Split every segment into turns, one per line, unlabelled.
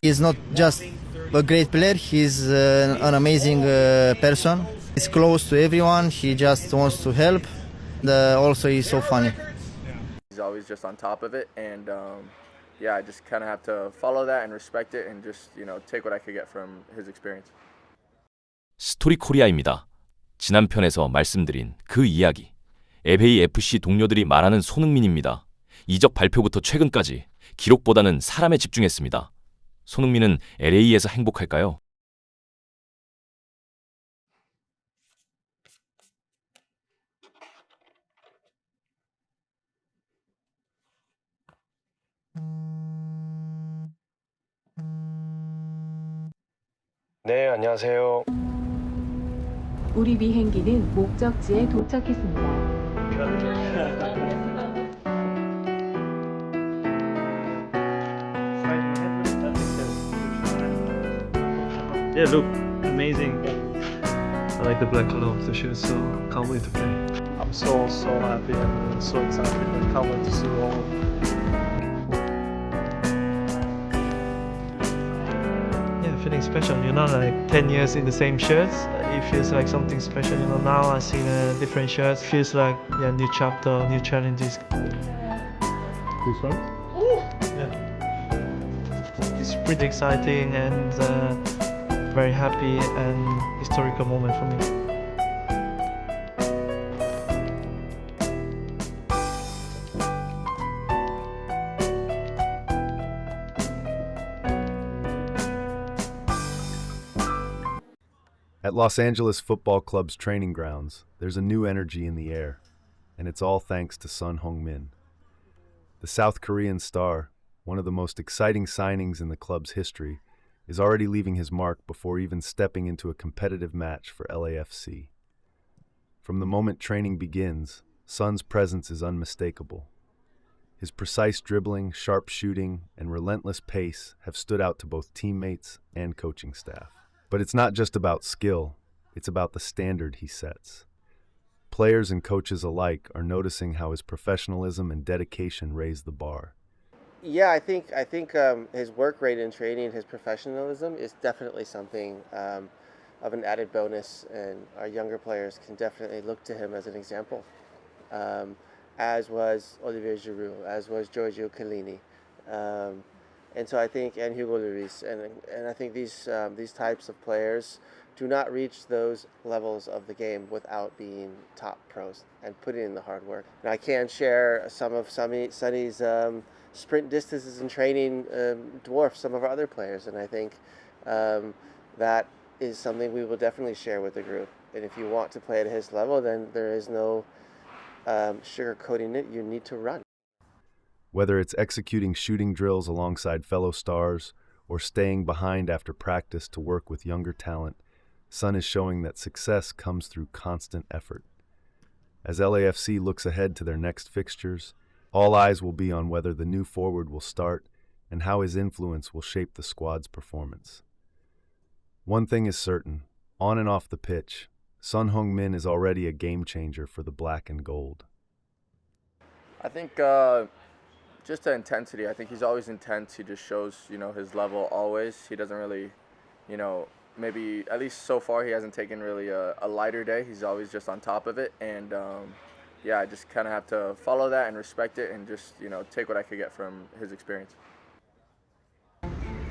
He's not just a great player, he's an amazing person. He's close to everyone, he just wants to help. Also, he's so funny.
He's always just on top of it, and yeah, I just kind of have to follow that and respect it and just, take what I could get from his experience.
스토리 코리아입니다. 지난 편에서 말씀드린 그 이야기. 에베이 FC 동료들이 말하는 손흥민입니다. 이적 발표부터 최근까지 기록보다는 사람에 집중했습니다. 손흥민은 LA에서 행복할까요?
네, 안녕하세요.
우리 비행기는 목적지에 도착했습니다.
Yeah, look amazing. I like the black color of the shirt, so can't wait to play.
I'm so happy and so excited. I can't wait to see you all.
Yeah, feeling special, like 10 years in the same shirts. It feels like something special, now I see the different shirts. Feels like new chapter, new challenges.
Goosebumps?
Yeah. It's pretty exciting and very happy and historical moment for me.
At Los Angeles Football Club's training grounds, there's a new energy in the air, and it's all thanks to 손흥민. The South Korean star, one of the most exciting signings in the club's history, is already leaving his mark before even stepping into a competitive match for LAFC. From the moment training begins, Son's presence is unmistakable. His precise dribbling, sharp shooting, and relentless pace have stood out to both teammates and coaching staff. But it's not just about skill, it's about the standard he sets. Players and coaches alike are noticing how his professionalism and dedication raise the bar.
Yeah, I think his work rate in training, his professionalism is definitely something of an added bonus, and our younger players can definitely look to him as an example. As was Olivier Giroud, as was Giorgio Chiellini. And so I think, and Hugo Lloris, and I think these types of players do not reach those levels of the game without being top pros and putting in the hard work. And I can share some of Sonny's sprint distances in training dwarf some of our other players, and I think that is something we will definitely share with the group. And if you want to play at his level, then there is no sugarcoating it. You need to run.
Whether it's executing shooting drills alongside fellow stars or staying behind after practice to work with younger talent, Son is showing that success comes through constant effort. As LAFC looks ahead to their next fixtures, all eyes will be on whether the new forward will start and how his influence will shape the squad's performance. One thing is certain, on and off the pitch, 손흥민 is already a game changer for the black and gold.
I think just the intensity. I think he's always intense. He just shows, his level always. He doesn't really, maybe at least so far he hasn't taken really a lighter day. He's always just on top of it, and yeah, I just kind of have to follow that and respect it and just, take what I could get from his experience.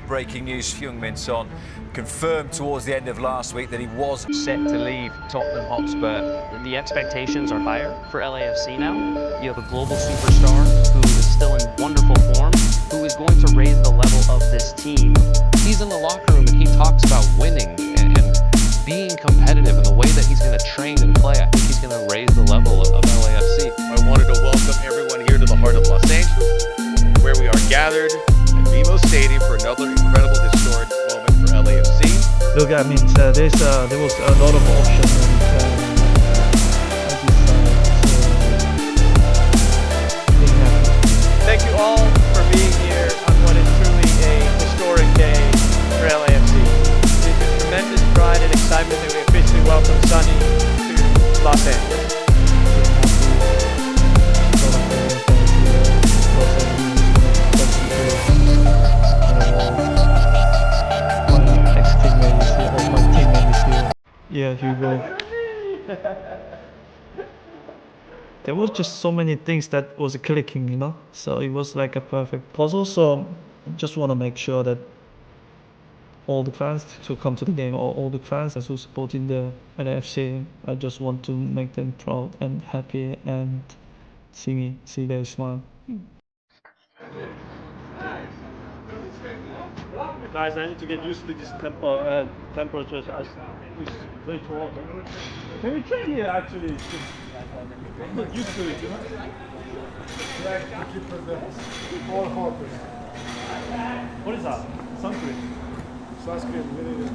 Breaking news, Heung-min Son confirmed towards the end of last week that he was set to leave Tottenham Hotspur.
The expectations are higher for LAFC now. You have a global superstar who is still in wonderful form, who is going to raise the level of this team. He's in the locker room and he talks about winning and being competitive, and the way that he's going to train and play, I think he's going to raise the level of LAFC.
I wanted to welcome everyone here to the heart of Los Angeles, where we are gathered at BMO Stadium for another incredible historic moment for LAFC.
Look, I mean, there was a lot of options, and
Thank you all for being here on what is truly a historic day for LAFC. It is with tremendous pride and excitement that we officially welcome Sonny to Los Angeles.
yeah, Hugo. There was just so many things that was clicking, you know. So it was like a perfect puzzle. So just want to make sure that all the fans who come to the game, or all the fans who supporting the LAFC, I just want to make them proud and happy and see their smile. Guys, I need to get used to this temperature. It's very cold. Can we train here actually? I'm not used to it, you know?
All hoppers.
What is that? Sunscreen?
Sunscreen, really.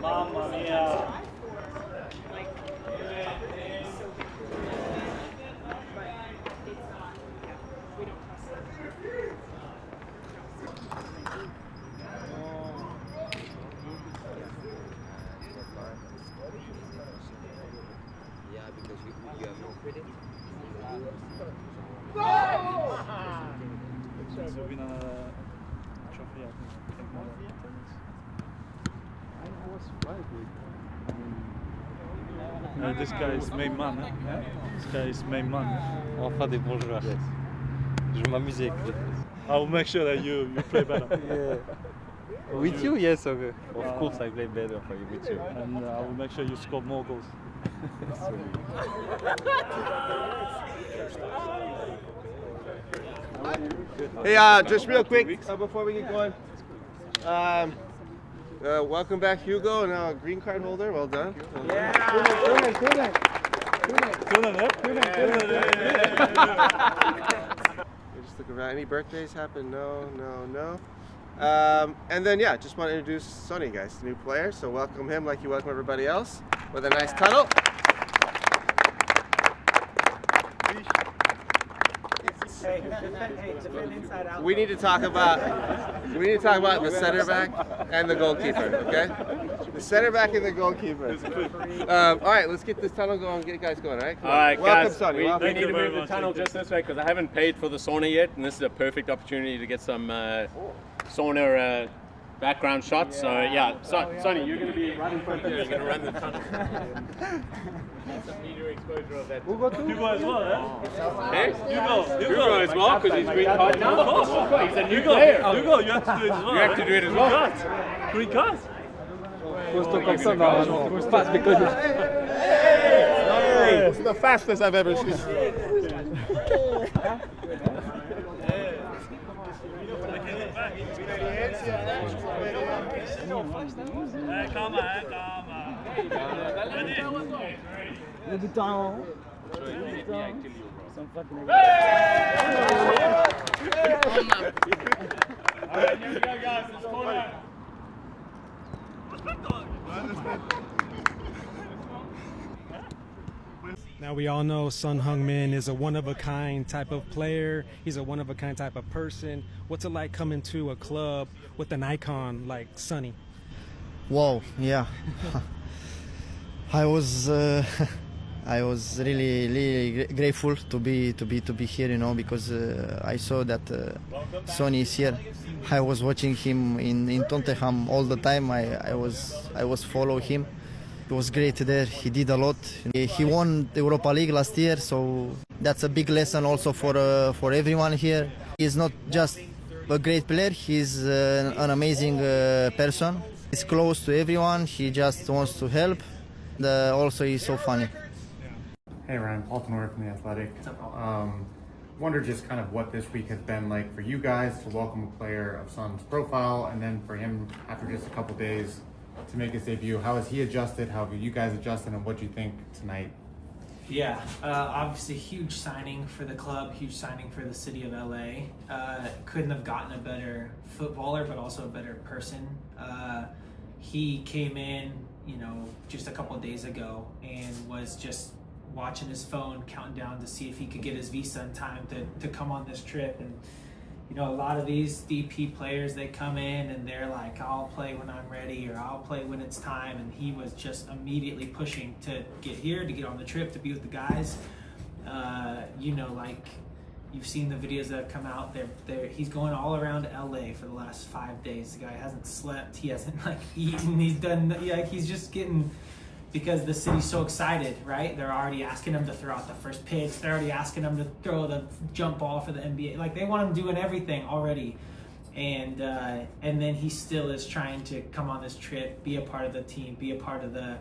Mamma mia. This guy is main man. This guy is main man.
Enfin des bons joueurs. Yes. Je m'amuse avec lui.
I will make sure that you play better.
Yeah. With you, yes. Okay. Of course, I play better for you with you.
And I will make sure you score more goals.
Hey, just real quick before we get going. Welcome back, Hugo, now a green card holder. Well done. Just look around. Any birthdays happen? No. And then just want to introduce Sonny, guys, new player. So welcome him like you welcome everybody else with a nice tunnel. We need to talk about the center back and the goalkeeper, okay? The center back and the goalkeeper. All right, let's get this tunnel going, get guys going, all right?
All right,
welcome,
guys.
Sonny.
We need to move the tunnel just this way because I haven't paid for the sauna yet, and this is a perfect opportunity to get some sauna background shots. So Sonny, you're going to be right in front there. You're going to run the tunnel. Some media exposure of that.
Hugo as well, eh?
Hey?
Hugo
as well, because he's green card now.
Of course.
He's a new player.
Hugo, you have to do it as well.
You have to do it as well.
Green card.
It's the fastest I've ever seen.
Now we all know Son Heung-min is a one-of-a-kind type of player. He's a one-of-a-kind type of person. What's it like coming to a club with an icon like Sonny?
Wow, yeah. I was really grateful to be here, you know, because I saw that Sonny is here. I was watching him in Tottenham all the time. I was follow him. It was great there. He did a lot. He won the Europa League last year, so that's a big lesson also for everyone here. He's not just a great player. He's an amazing person. He's close to everyone. He just wants to help. Also, he's so funny.
Hey Ryan, Paul Tenor from The Athletic. Wonder just kind of what this week has been like for you guys to welcome a player of Son's profile, and then for him after just a couple days to make his debut. How has he adjusted? How have you guys adjusted, and what do you think tonight?
Yeah, obviously huge signing for the club, huge signing for the city of LA. Couldn't have gotten a better footballer, but also a better person. He came in, just a couple of days ago and was just watching his phone, counting down to see if he could get his visa in time to come on this trip. And a lot of these DP players, they come in and they're like, I'll play when I'm ready, or I'll play when it's time. And he was just immediately pushing to get here, to get on the trip, to be with the guys. You've seen the videos that have come out. He's going all around LA for the last 5 days. The guy hasn't slept. He hasn't eaten. He's done he's just getting, because the city's so excited, right? They're already asking him to throw out the first pitch. They're already asking him to throw the jump ball for the NBA. They want him doing everything already. And then he still is trying to come on this trip, be a part of the team, be a part of the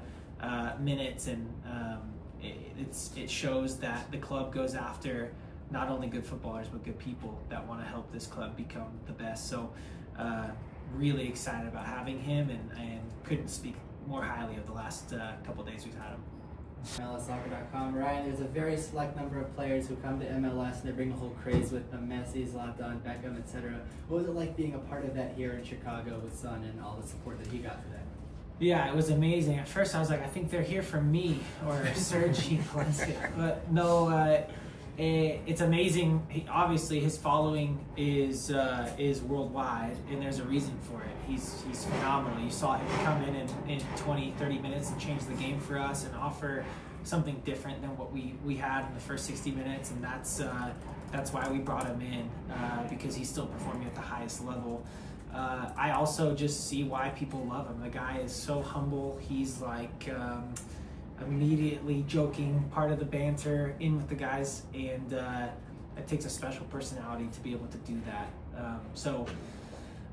minutes, and it shows that the club goes after not only good footballers but good people that want to help this club become the best. So really excited about having him, and couldn't speak more highly of the last couple days we've had him.
MLSsoccer.com. Ryan, there's a very select number of players who come to MLS and they bring a whole craze with them, Messi, Zlatan, Beckham, etc. What was it like being a part of that here in Chicago with Son and all the support that he got today?
Yeah, it was amazing. At first I was like, I think they're here for me or Sergi. But no, it's amazing. Obviously his following is worldwide, and there's a reason for it. He's phenomenal. You saw him come in 20, 30 minutes and change the game for us and offer something different than what we had in the first 60 minutes, and that's why we brought him in, because he's still performing at the highest level. I also just see why people love him. The guy is so humble. He's immediately joking, part of the banter, in with the guys, and it takes a special personality to be able to do that. So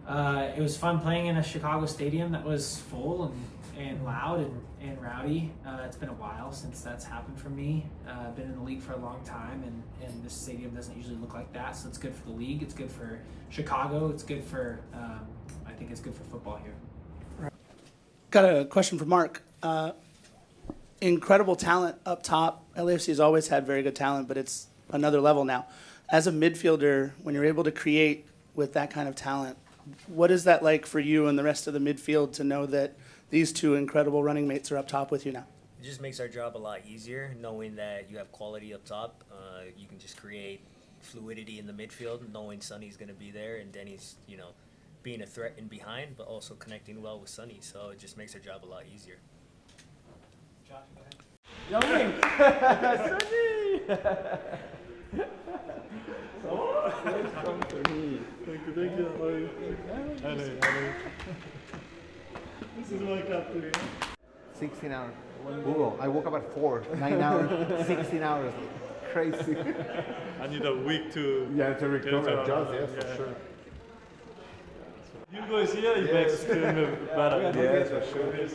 it was fun playing in a Chicago stadium that was full and loud and rowdy. It's been a while since that's happened for me. I've been in the league for a long time, and this stadium doesn't usually look like that, so it's good for the league, it's good for Chicago, it's good for, I think it's good for football here.
Got a question for Mark. Incredible talent up top. LAFC has always had very good talent, but it's another level now. As a midfielder, when you're able to create with that kind of talent, what is that like for you and the rest of the midfield to know that these two incredible running mates are up top with you now?
It just makes our job a lot easier, knowing that you have quality up top. You can just create fluidity in the midfield, knowing Sonny's going to be there, and Denny's, being a threat in behind, but also connecting well with Sonny. So it just makes our job a lot easier.
Sonny! Thank you. This is my captain.
16 hours. Google. I woke up at 4, 9 hours, 16 hours. Crazy.
I need a week to
recover. Yes, for sure.
You guys here, it makes me feel better.
Yes, for sure.
It's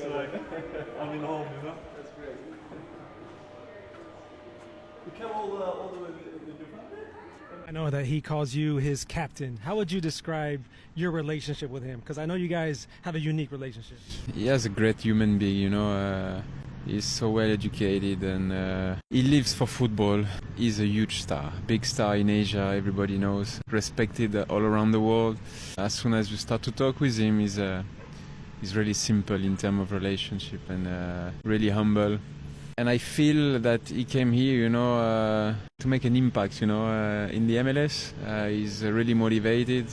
I'm in home, That's great. You came all the way with your family?
I know that he calls you his captain. How would you describe your relationship with him? Because I know you guys have a unique relationship.
He is a great human being, he's so well educated, and he lives for football. He's a huge star, big star in Asia, everybody knows, respected all around the world. As soon as you start to talk with him, he's really simple in terms of relationship, and really humble. And I feel that he came here, to make an impact, in the MLS. He's really motivated.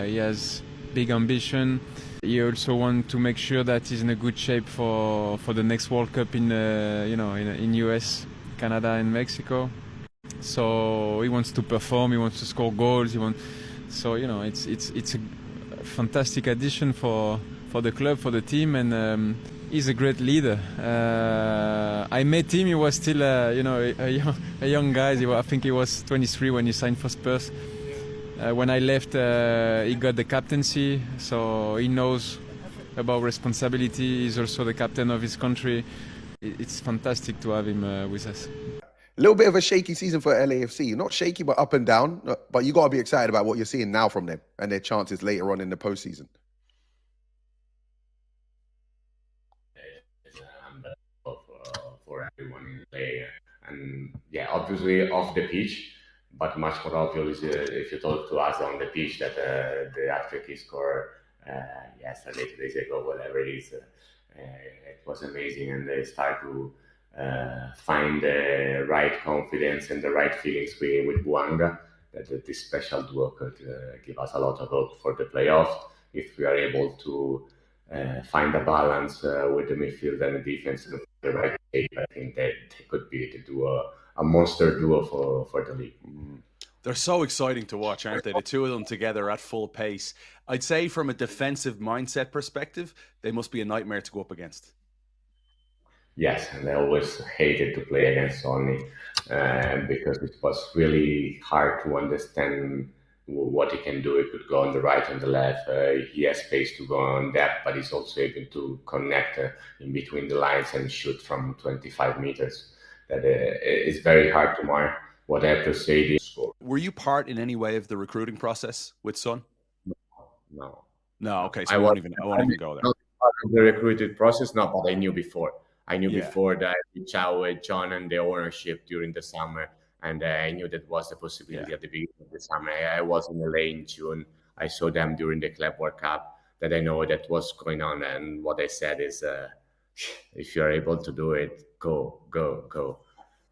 He has big ambition. He also wants to make sure that he's in a good shape for the next World Cup in US, Canada, and Mexico. So he wants to perform. He wants to score goals. It's a fantastic addition for the club, for the team, and he's a great leader. I met him. He was still, a young guy. I think he was 23 when he signed for Spurs. When I left, he got the captaincy, so he knows about responsibility. He's also the captain of his country. It's fantastic to have him with us.
A little bit of a shaky season for LAFC. Not shaky, but up and down. But you got to be excited about what you're seeing now from them and their chances later on in the postseason.
For everyone in play, and yeah, obviously off the pitch, but much more obvious if you talk to us on the pitch that the hat-trick he scored yesterday, 2 days ago, whatever it is, it was amazing, and they start to find the right confidence and the right feelings with Buanga, that this special duo could give us a lot of hope for the playoffs if we are able to find a balance with the midfield and the defense and the right shape. I think that they could be a monster duo for the league.
They're so exciting to watch, aren't they? The two of them together at full pace. I'd say from a defensive mindset perspective, they must be a nightmare to go up against.
Yes, and I always hated to play against Sonny because it was really hard to understand what he can do. He could go on the right and the left. He has space to go on depth, but he's also able to connect in between the lines and shoot from 25 meters. That is very hard to mark. What I have to say is score.
Were you part in any way of the recruiting process with Son?
No.
No, okay, so I won't even go there.
Not part of the recruiting process, no, but I knew before. I knew
Yeah.
before that I reached out with John and the ownership during the summer, and I knew that was the possibility at the beginning of the summer. I was in LA in June. I saw them during the Club World Cup. That I know that was going on, and what I said is, if you're able to do it, go.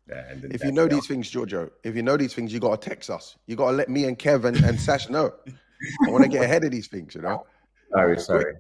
If you know these things, Giorgio, if you know these things, you got to text us. You got to let me and Kev and Sash know. I want to get ahead of these things, you know?
Sorry.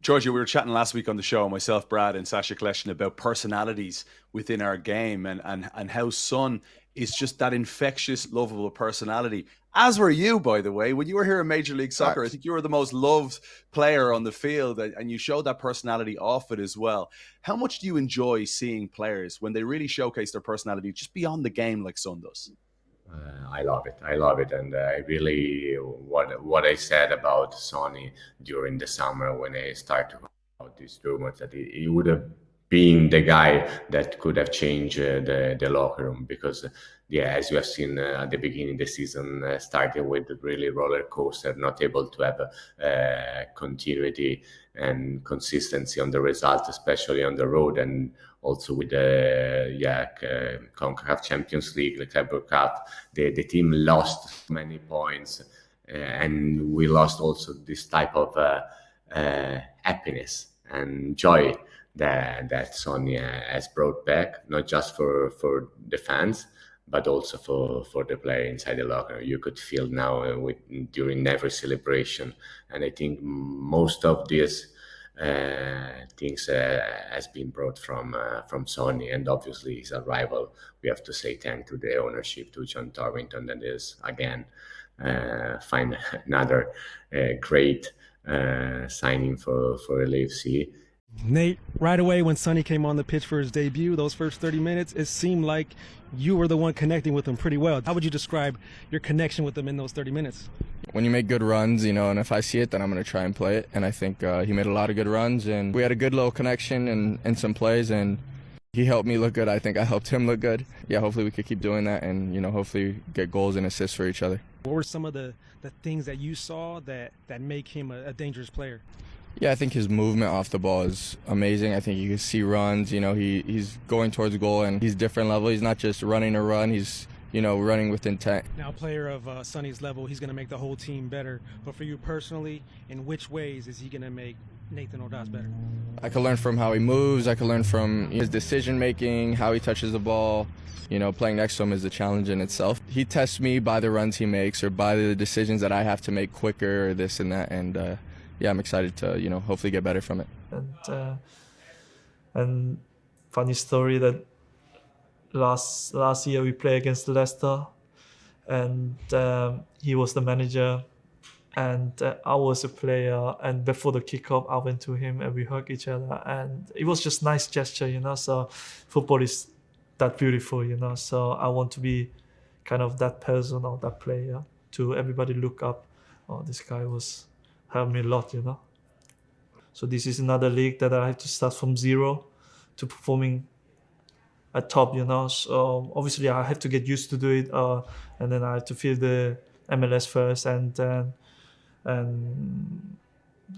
Giorgio, we were chatting last week on the show, myself, Brad, and Sasha Kleshin, about personalities within our game and how Son is just that infectious, lovable personality. As were you, by the way. When you were here in Major League Soccer, I think you were the most loved player on the field, and you showed that personality off it as well. How much do you enjoy seeing players when they really showcase their personality just beyond the game like Son does?
I love it, and I really what I said about Sonny during the summer when I started about these rumors that he would have been the guy that could have changed the locker room, because as you have seen at the beginning of the season, starting with a really roller coaster, not able to have continuity and consistency on the results, especially on the road, and also with the CONCACAF Champions League, the Club World Cup, the team lost many points, and we lost also this type of happiness and joy that Sonny has brought back, not just for the fans, but also for the player inside the locker room. You could feel now during every celebration, and I think most of these things has been brought from Sonny, and obviously his arrival. We have to say thank to the ownership, to John Torrington, that is again find another great signing for LAFC.
Nate, right away when Sonny came on the pitch for his debut, those first 30 minutes, it seemed like you were the one connecting with him pretty well. How would you describe your connection with him in those 30 minutes?
When you make good runs, you know, and if I see it, then I'm going to try and play it. And I think he made a lot of good runs, and we had a good little connection and some plays, and he helped me look good. I think I helped him look good. Yeah, hopefully we could keep doing that and, you know, hopefully get goals and assists for each other.
What were some of the things that you saw that make him a dangerous player?
Yeah, I think his movement off the ball is amazing. I think you can see runs, you know, he's going towards goal, and he's different level. He's not just running a run, he's, you know, running with intent.
Now, a player of Sonny's level, he's going to make the whole team better. But for you personally, in which ways is he going to make Nathan Ordaz better?
I can learn from how he moves. I can learn from his decision-making, how he touches the ball. You know, playing next to him is a challenge in itself. He tests me by the runs he makes or by the decisions that I have to make quicker or this and that. And, yeah, I'm excited to, you know, hopefully get better from it.
And funny story that last year we played against Leicester, and he was the manager, and I was a player. And before the kickoff, I went to him and we hugged each other, and it was just nice gesture, you know. So football is that beautiful, you know. So I want to be kind of that person or that player to everybody look up. Oh, this guy was helped me a lot, you know. So this is another league that I have to start from zero to performing at top, you know. So obviously I have to get used to do it, and then I have to feel the MLS first, and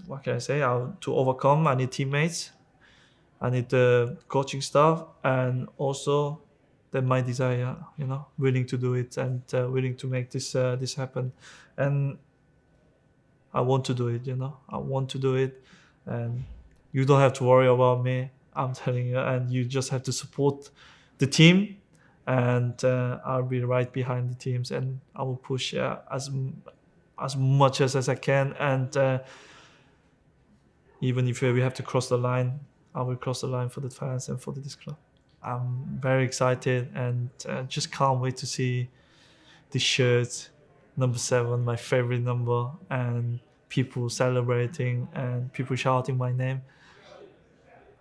what can I say? To overcome, I need teammates, I need the coaching staff, and also my desire, you know, willing to do it and willing to make this happen. And I want to do it, you know. I want to do it, and you don't have to worry about me, I'm telling you. And you just have to support the team, and I'll be right behind the teams, and I will push as much as I can. And even if we have to cross the line, I will cross the line for the fans and for this club. I'm very excited and just can't wait to see the shirt, number 7, my favorite number, and people celebrating and people shouting my name.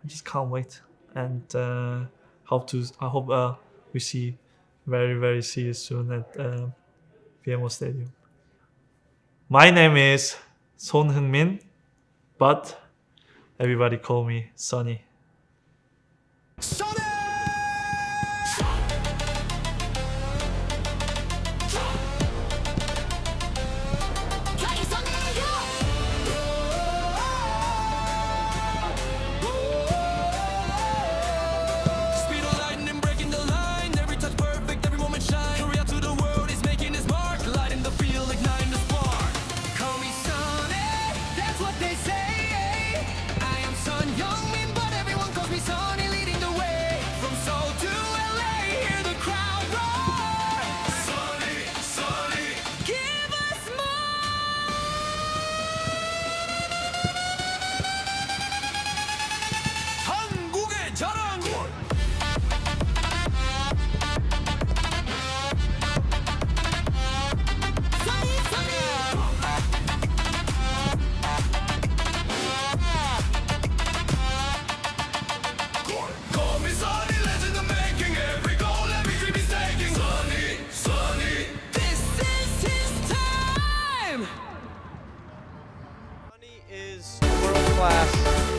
I just can't wait, and I hope we see you soon at BMO Stadium. My name is 손흥민, but everybody call me Sonny.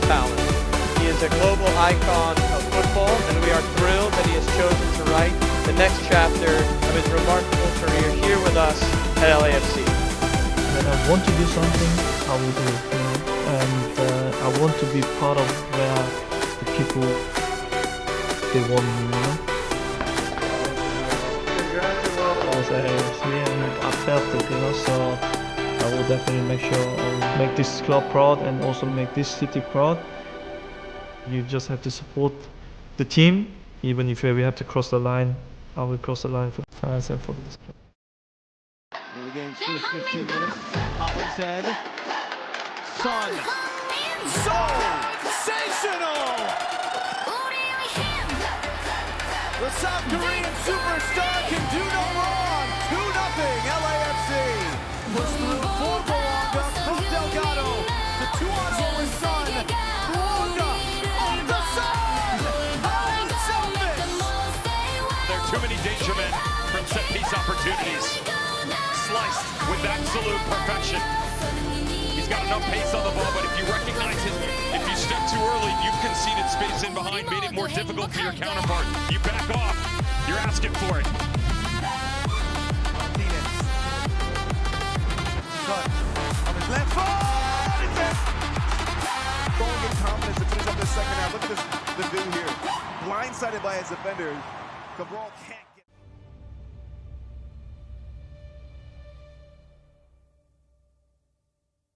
Talent. He is a global icon of football, and we are thrilled that he has chosen to write the next chapter of his remarkable career here with us at LAFC.
When I want to do something, I will do it, and I want to be part of where the people they want me. As LAFC, and I felt it, so I will definitely make sure I'll make this club proud and also make this city proud. You just have to support the team, even if we have to cross the line. I will cross the line for the fans and for this club.
The game's first 15 minutes. Hotland's head. Son. So sensational! The South Korean superstar can do no wrong. 2-0 LAFC. Push through for Baranga from Delgado. The 2-0 with Son. Baranga on the side. Unselfish.
There are too many danger men from set piece opportunities. Sliced with absolute perfection. He's got enough pace on the ball, but if you recognize it, if you step too early, you've conceded space in behind, made it more difficult for your counterpart. You back off. You're asking for it.
On his left foot, it's in. Going in confidence to finish up the second half. Look at this, the view here. Blindsided by his defender. Cabral can't.